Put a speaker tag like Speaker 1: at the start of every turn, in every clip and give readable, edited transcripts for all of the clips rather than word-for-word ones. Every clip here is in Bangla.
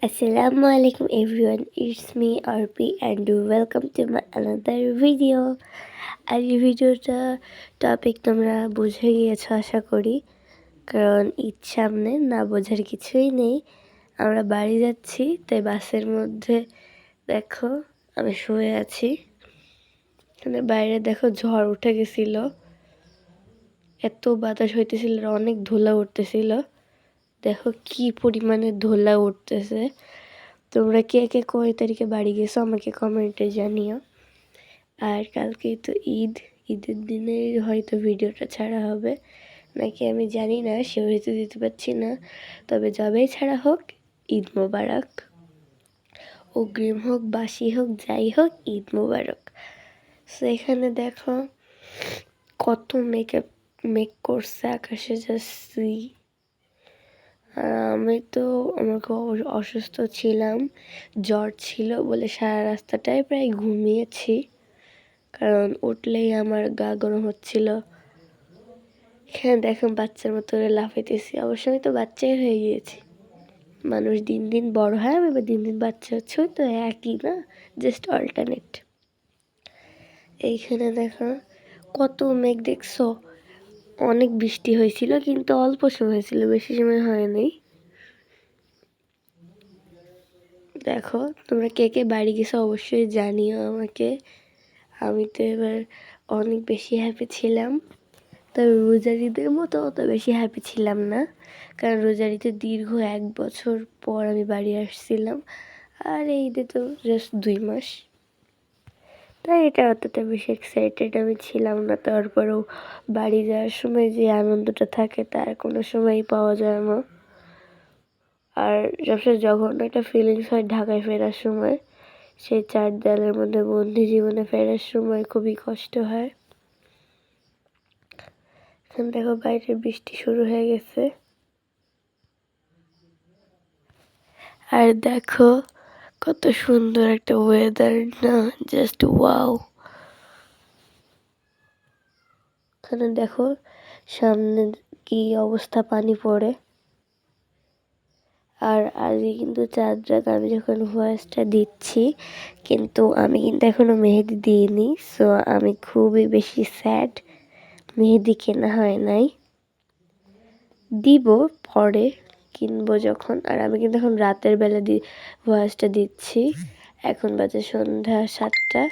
Speaker 1: Assalamu alaikum everyone, it's me RP and welcome to my another video. আর এই ভিডিওটা টপিক তোমরা বুঝে গিয়েছো আশা করি, কারণ ঈদ সামনে, না বোঝার কিছুই নেই। আমরা বাড়ি যাচ্ছি, তাই বাসের মধ্যে দেখো আমি শুয়ে আছি। এখানে বাইরে দেখো ঝড় উঠে গেছিল, এত বাতাস হইতেছিল, অনেক ধুলা উঠতেছিল। দেখো কি পরিমাণে ধুলা উঠতেছে। তোমরা কে কে কয় তারিখে বাড়ি গেছো আমাকে কমেন্টে জানিও। আর কালকেই তো ঈদ, ঈদের দিনে হয়তো ভিডিওটা ছাড়া হবে নাকি আমি জানি না, শিওরিটি দিতে পারছি না। তবে যবেই ছাড়া হোক, ঈদ মোবারক। অগ্রিম হোক, বাসি হোক, যাই হোক, ঈদ মোবারক। সো এখানে দেখো কত মেক করছে আকাশে, জাস্ট আমি তো আমার খুব অসুস্থ ছিলাম, জ্বর ছিল বলে সারা রাস্তাটাই প্রায় ঘুমিয়েছি, কারণ উঠলেই আমার গা গরম হচ্ছিল। এখানে দেখুন বাচ্চার মতো লাফাইতেছি, অবশ্য আমি তো বাচ্চাই হয়ে গিয়েছি। মানুষ দিন দিন বড় হয়, আমি এবার দিন দিন বাচ্চা হচ্ছে, ওই তো একই না, জাস্ট অল্টারনেট। এইখানে দেখো কত মেঘ দেখছো, অনেক বৃষ্টি হয়েছিল কিন্তু অল্প সময় হয়েছিল, বেশি সময় হয়নি। দেখো তোমরা কে কে বাড়ি গেছো অবশ্যই জানিও আমাকে। আমি তো এবার অনেক বেশি হ্যাপি ছিলাম, তবে রোজার ঈদের মতো অত বেশি হ্যাপি ছিলাম না, কারণ রোজার ঈদে দীর্ঘ 1 বছর পর আমি বাড়ি আসছিলাম, আর এই ঈদে তো জাস্ট 2 মাস, তাই এটা অতটা বেশি এক্সাইটেড আমি ছিলাম না। তারপরেও বাড়ি যাওয়ার সময় যে আনন্দটা থাকে তার কোনো সময়ই পাওয়া যায় না। আর সবচেয়ে জঘন্য একটা ফিলিংস হয় ঢাকায় ফেরার সময়, সেই 4 দেয়ালের মধ্যে বন্দি জীবনে ফেরার সময় খুবই কষ্ট হয়। এখন দেখো বাইরে বৃষ্টি শুরু হয়ে গেছে, আর দেখো কত সুন্দর একটা ওয়েদার না, জাস্ট ওয়াও। এখানে দেখো সামনে কি অবস্থা, পানি পড়ে। আর আজকে কিন্তু চাঁদ রাত, আমি যখন ভয়েসটা দিচ্ছি কিন্তু আমি কিন্তু এখনও মেহেদি দিইনি, সো আমি খুবই বেশি স্যাড। মেহেদি কেনা হয় নাই, দিব পরে, কিনবো যখন। আর আমি কিন্তু এখন রাতের বেলা ভয়েসটা দিচ্ছি, এখন বাজে সন্ধ্যা 7টা,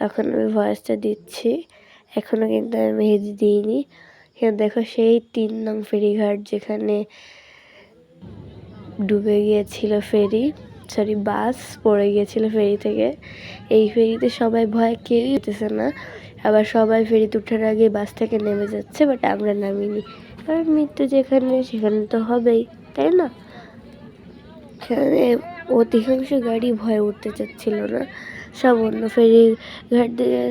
Speaker 1: তখন আমি ভয়েসটা দিচ্ছি। এখনও কিন্তু আমি মেহেদি দিইনি। এখানে দেখো সেই 3 নং ফেরিঘাট, যেখানে ডুবে গিয়েছিল ফেরি, সরি বাস পড়ে গিয়েছিল ফেরি থেকে। এই ফেরিতে সবাই ভয়, কেউই উঠতেছে না, আবার সবাই ফেরিতে ওঠার আগে বাস থেকে নেমে যাচ্ছে, বাট আমরা নামিনি, কারণ মৃত্যু যেখানে সেখানে তো হবেই, তাই না। সেখানে অধিকাংশ গাড়ি ভয়ে উঠতে চাচ্ছিল না, সব অন্য ফেরি ঘাট দিয়ে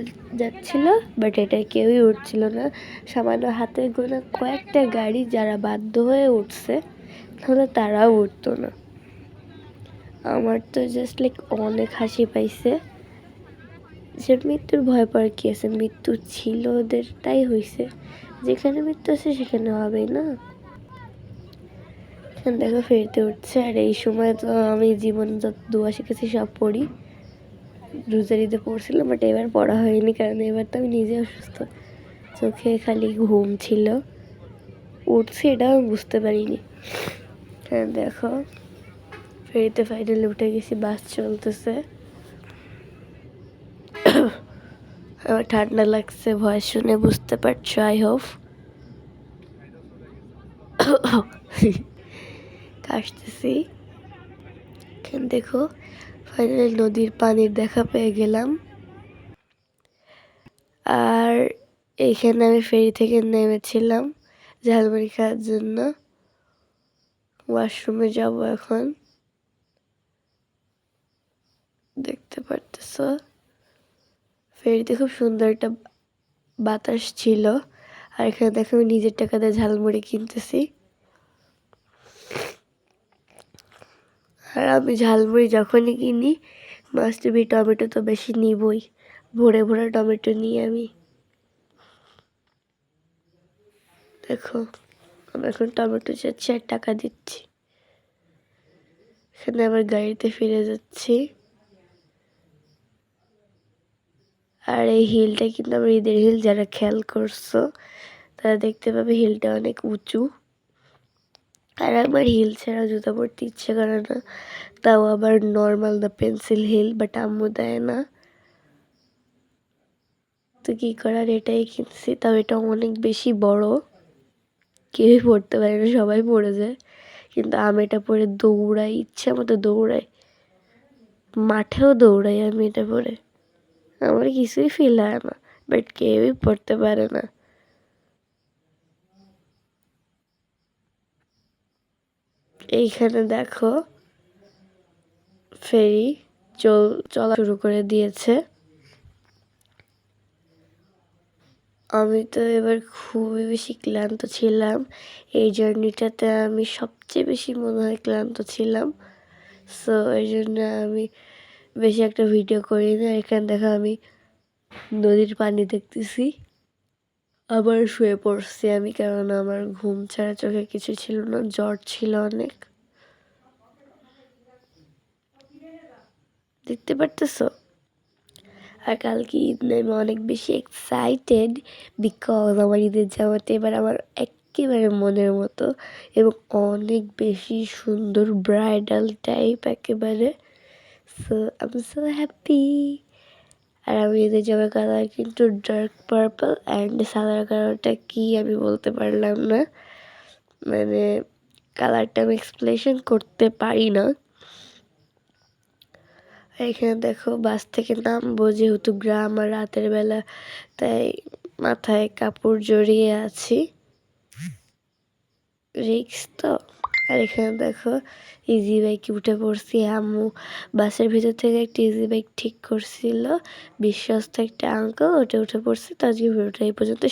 Speaker 1: যাচ্ছিল, বাট এটা কেউই উঠছিল না। সামান্য হাতে গোনা কয়েকটা গাড়ি যারা বাধ্য হয়ে উঠছে, তাহলে তারাও উঠতো না। আমার তো জাস্ট লাইক অনেক হাসি পাইছে, যে মৃত্যুর ভয় পাওয়ার কি আছে, মৃত্যু ছিল ওদের, তাই হয়েছে, যেখানে মৃত্যু আছে সেখানে হবেই না। দেখো ফেরিতে উঠছে, আর এই সময় তো আমি জীবন যত দোয়া শিখেছি সব পড়ি, রোজার ঈদে পড়ছিলাম, বাট এবার পড়া হয়নি, কারণ এবার তো আমি নিজে অসুস্থ, চোখে খালি ঘুম ছিল, উঠছি এটাও আমি বুঝতে পারিনি। হ্যাঁ দেখো ফেরিতে ফাইনালি উঠে গেছি, বাস চলতেছে। আমার ঠান্ডা লাগছে, ভয়েস শুনে বুঝতে পারছো আই হোপ। কাশতেছি। দেখো ফাইনালি নদীর পানির দেখা পেয়ে গেলাম, আর এইখানে আমি ফেরি থেকে নেমেছিলাম ঝালমুড়ি খাওয়ার জন্য। ওয়াশরুমে যাব এখন, দেখতে পারতেছ ফেরিতে খুব সুন্দর একটা বাতাস ছিল। আর এখানে দেখো আমি নিজের টাকা দিয়ে ঝালমুড়ি কিনতেছি, আর আমি ঝালমুড়ি যখনই কিনি মাস্ট বি টমেটো তো বেশি নিবই, ভরে ভরে টমেটো নিই আমি। দেখো আমি এখন টমেটো চাচ্ছি আর টাকা দিচ্ছি, এখানে আবার গাড়িতে ফিরে যাচ্ছি। আর এই হিলটা কিন্তু আমার ঈদের হিল, যারা খেয়াল করছো তারা দেখতে পাবে হিলটা অনেক উঁচু। আর আমার হিল ছাড়া জুতা পরতে ইচ্ছে করে না, তাও আবার নর্মাল না, পেন্সিল হিল, বাট আম্মু দেয় না, তো কী করার এটাই কিনছি। তাও এটা অনেক বেশি বড়, কেউই পড়তে পারে না, সবাই পড়ে যায়, কিন্তু আমি এটা পরে দৌড়াই, ইচ্ছা মতো দৌড়াই, মাঠেও দৌড়াই আমি এটা পরে, আমার কিছুই ফিল হয় না, বাট কেউই পড়তে পারে না। এইখানে দেখো ফেরি চলা শুরু করে দিয়েছে। আমি তো এবার খুবই বেশি ক্লান্ত ছিলাম, এই জার্নিটাতে আমি সবচেয়ে বেশি মনে হয় ক্লান্ত ছিলাম। সো এই জন্য আমি বেশি একটা ভিডিও করি না। এখানে দেখো আমি নদীর পানি দেখতেছি, আবার শুয়ে পড়ছি আমি, কারণ আমার ঘুম ছাড়া চোখে কিছু ছিল না, জ্বর ছিল অনেক। দেখতে পারতেছো? আর কালকে ঈদ নিয়ে আমি অনেক বেশি এক্সাইটেড, বিকজ আমার ঈদের জামাটা এবার আমার একেবারে মনের মতো এবং অনেক বেশি সুন্দর, ব্রাইডাল টাইপ একেবারে। So I am so happy. আর আমি ঈদের জামার কালার কিন্তু ডার্ক পার্পল, অ্যান্ড সাদার কালারটা কি আমি বলতে পারলাম না, মানে কালারটা আমি এক্সপ্লেশন করতে পারি না। এখানে দেখো বাস থেকে নামবো, যেহেতু গ্রাম আর রাতের বেলা, তাই মাথায় কাপড় জড়িয়ে আছি, রিক্স তো। আর এখানে দেখো ইজি বাইকে উঠে পড়ছি। আম্মু বাসের ভিতর থেকে একটা ইজি বাইক ঠিক করছিল, বিশ্বস্ত একটা আঙ্কেল, ওটা উঠে পড়ছে। তো আজকে ভিডিওটা এই পর্যন্ত।